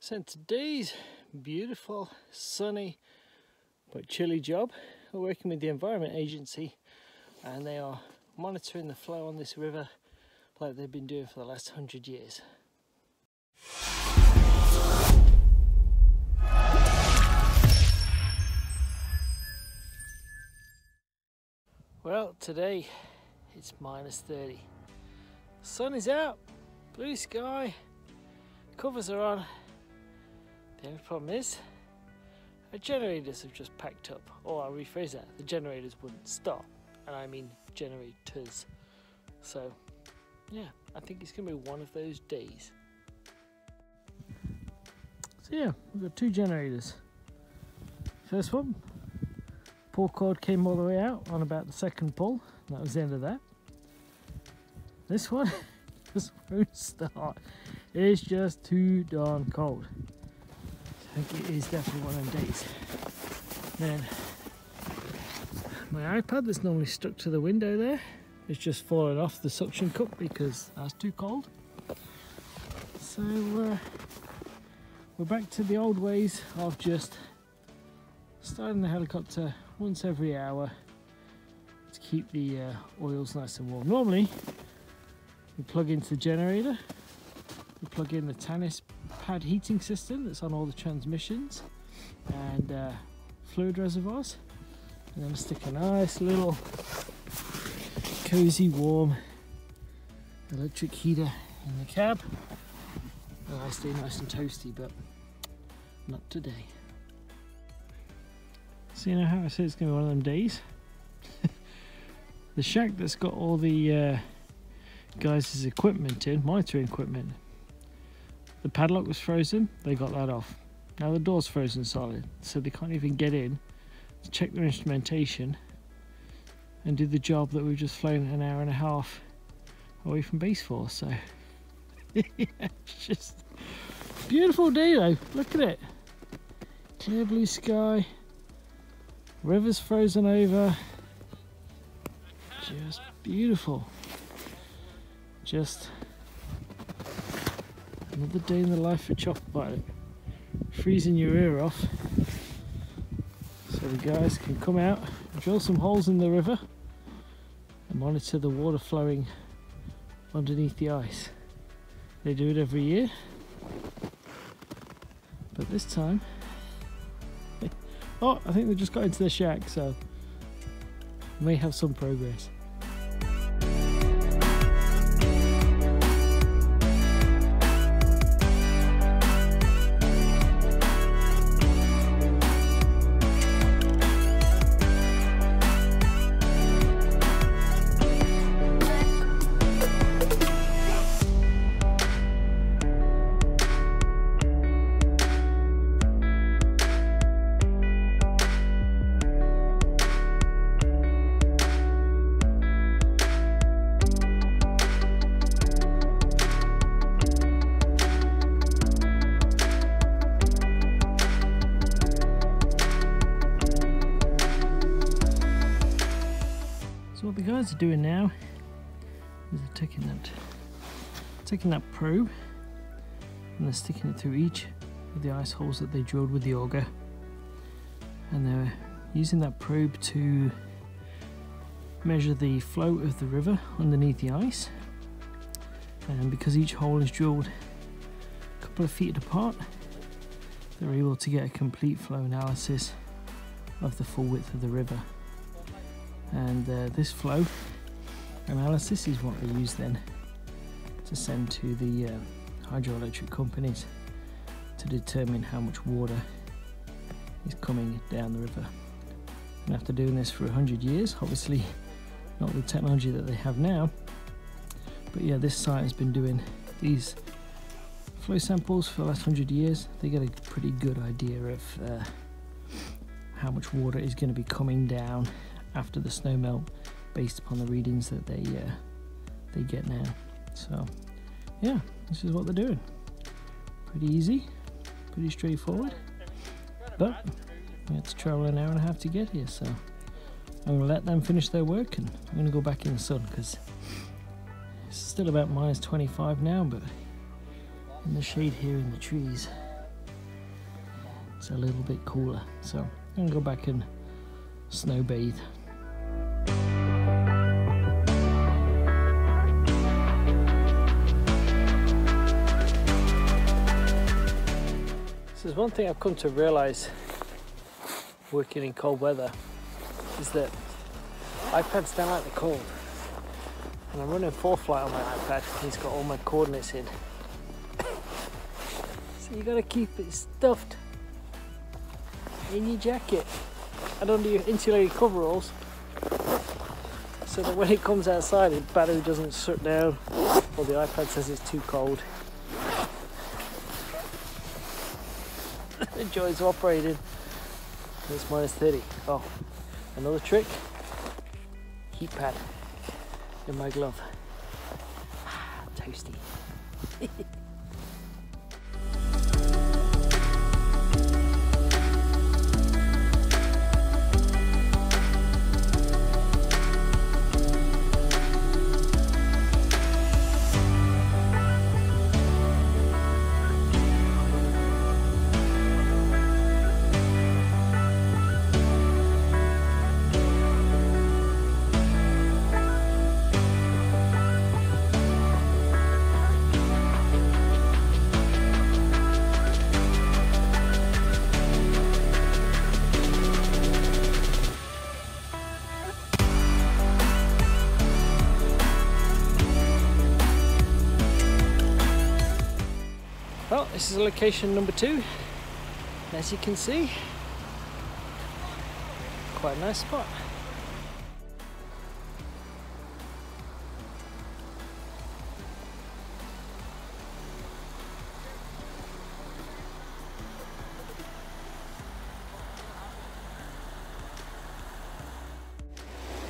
So today's beautiful, sunny, but chilly job. We're working with the Environment Agency and they are monitoring the flow on this river like they've been doing for the last 100 years. Well, today it's -30. Sun is out, blue sky, covers are on. The only problem is our generators have just packed up, or I'll rephrase that, the generators wouldn't stop, and I mean generators. So yeah, I think it's going to be one of those days. So yeah, we've got two generators. First one, pull cord came all the way out on about the second pull, and that was the end of that. This one just won't start. It's just too darn cold. I think it is definitely one of them days. Then my iPad that's normally stuck to the window there is just fallen off the suction cup because that's too cold. So we're back to the old ways of just starting the helicopter once every hour to keep the oils nice and warm. Normally we plug into the generator, we plug in the Tannis pad heating system that's on all the transmissions and fluid reservoirs, and then stick a nice little cozy warm electric heater in the cab, and I stay nice and toasty, but not today. So you know how I said it's going to be one of them days? The shack that's got all the guys' equipment in, monitoring equipment, the padlock was frozen, they got that off. Now the door's frozen solid, so they can't even get in to check their instrumentation and do the job that we've just flown an hour and a half away from base for. So yeah, it's just a beautiful day though, look at it. Clear blue sky, river's frozen over, just beautiful. Just another day in the life of chopper pilot, freezing your ear off so the guys can come out and drill some holes in the river and monitor the water flowing underneath the ice. They do it every year, but this time oh, I think they just got into the shack, so may have some progress. So what the guys are doing now is they're taking that probe and they're sticking it through each of the ice holes that they drilled with the auger, and they're using that probe to measure the flow of the river underneath the ice. And because each hole is drilled a couple of feet apart, they're able to get a complete flow analysis of the full width of the river. And this flow analysis is what they use then to send to the hydroelectric companies to determine how much water is coming down the river. And after doing this for 100 years, obviously not the technology that they have now, but yeah, this site has been doing these flow samples for the last 100 years. They get a pretty good idea of how much water is going to be coming down after the snow melt, based upon the readings that they get now. So yeah, this is what they're doing. Pretty easy, pretty straightforward, but we had to travel an hour and a half to get here, so I'm going to let them finish their work and I'm going to go back in the sun because it's still about -25 now, but in the shade here in the trees a little bit cooler. So I'm gonna go back and snow bathe. So there's one thing I've come to realize working in cold weather is that iPads don't like the cold. And I'm running ForeFlight on my iPad, and it's got all my coordinates in. So you gotta keep it stuffed in your jacket and under your insulated coveralls, so that when it comes outside the battery doesn't shut down or the iPad says it's too cold. The joys of operating when it's minus 30. Oh, another trick, heat pad in my glove. Toasty. Well, this is location number 2, and as you can see, quite a nice spot.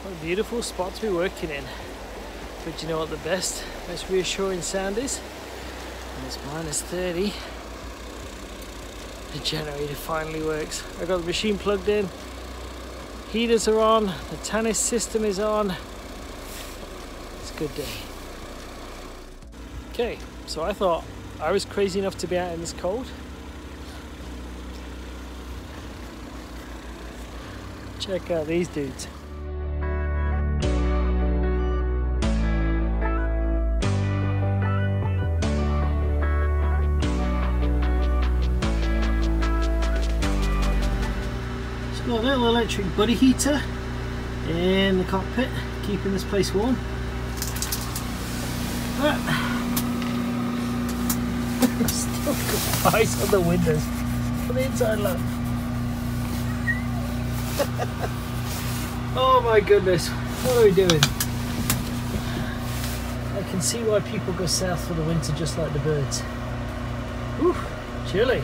What a beautiful spot to be working in. But you know what the best, most reassuring sound is? When it's minus 30, the generator finally works. I got the machine plugged in, heaters are on, the tannis system is on. It's a good day. Okay, so I thought I was crazy enough to be out in this cold. Check out these dudes. Got a little electric buddy heater in the cockpit, keeping this place warm. But still got ice on the windows. On the inside, look. Oh my goodness, what are we doing? I can see why people go south for the winter just like the birds. Whew, chilly.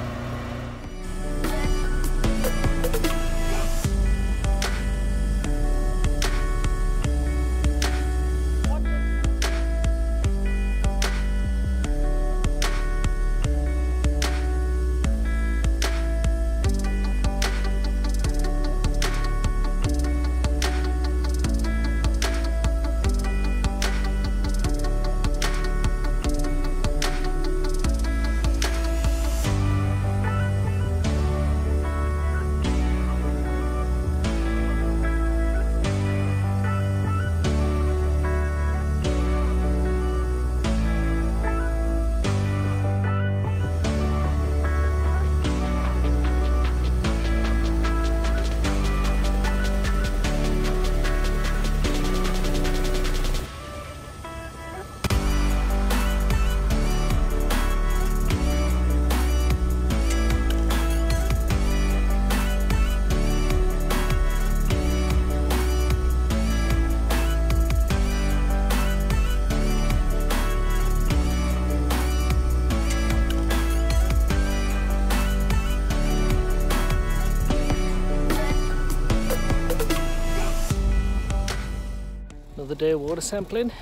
Another day of water sampling,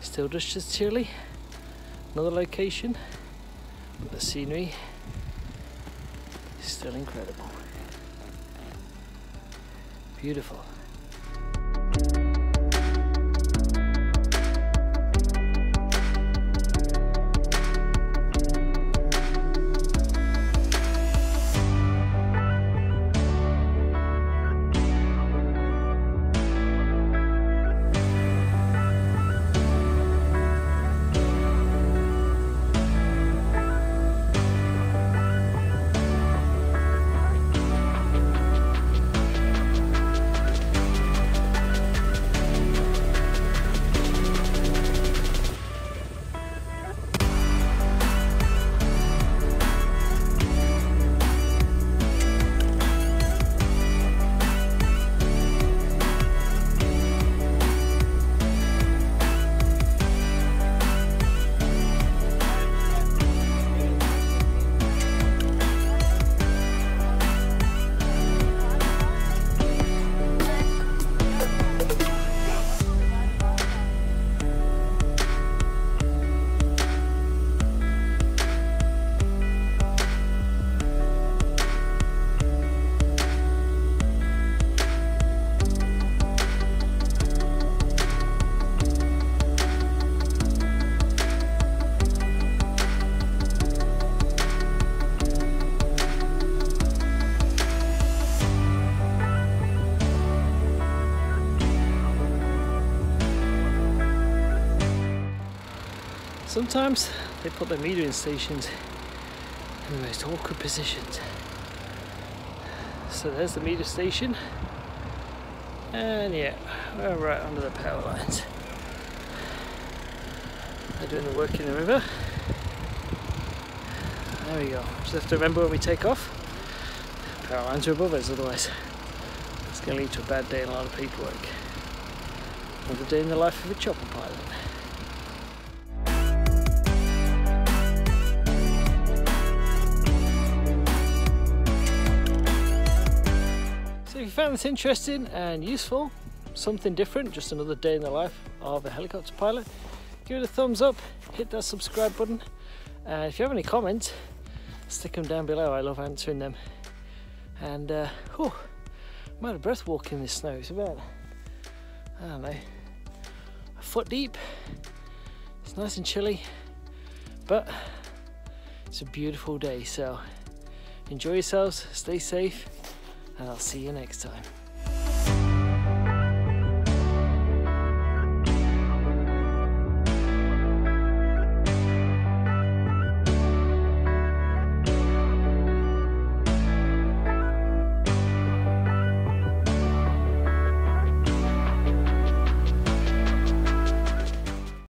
still just as chilly. Another location, but the scenery is still incredible. Beautiful. Sometimes they put their metering stations in the most awkward positions. So there's the meter station, and yeah, we're right under the power lines. They're doing the work in the river. There we go. Just have to remember when we take off, power lines are above us, otherwise it's going to lead to a bad day and a lot of paperwork. Another day in the life of a chopper pilot. So if you found this interesting and useful, something different, just another day in the life of a helicopter pilot, give it a thumbs up, hit that subscribe button, and if you have any comments, stick them down below. I love answering them. And I'm out of breath walking in this snow. It's about, I don't know, a foot deep. It's nice and chilly, but it's a beautiful day, so enjoy yourselves, stay safe, and I'll see you next time.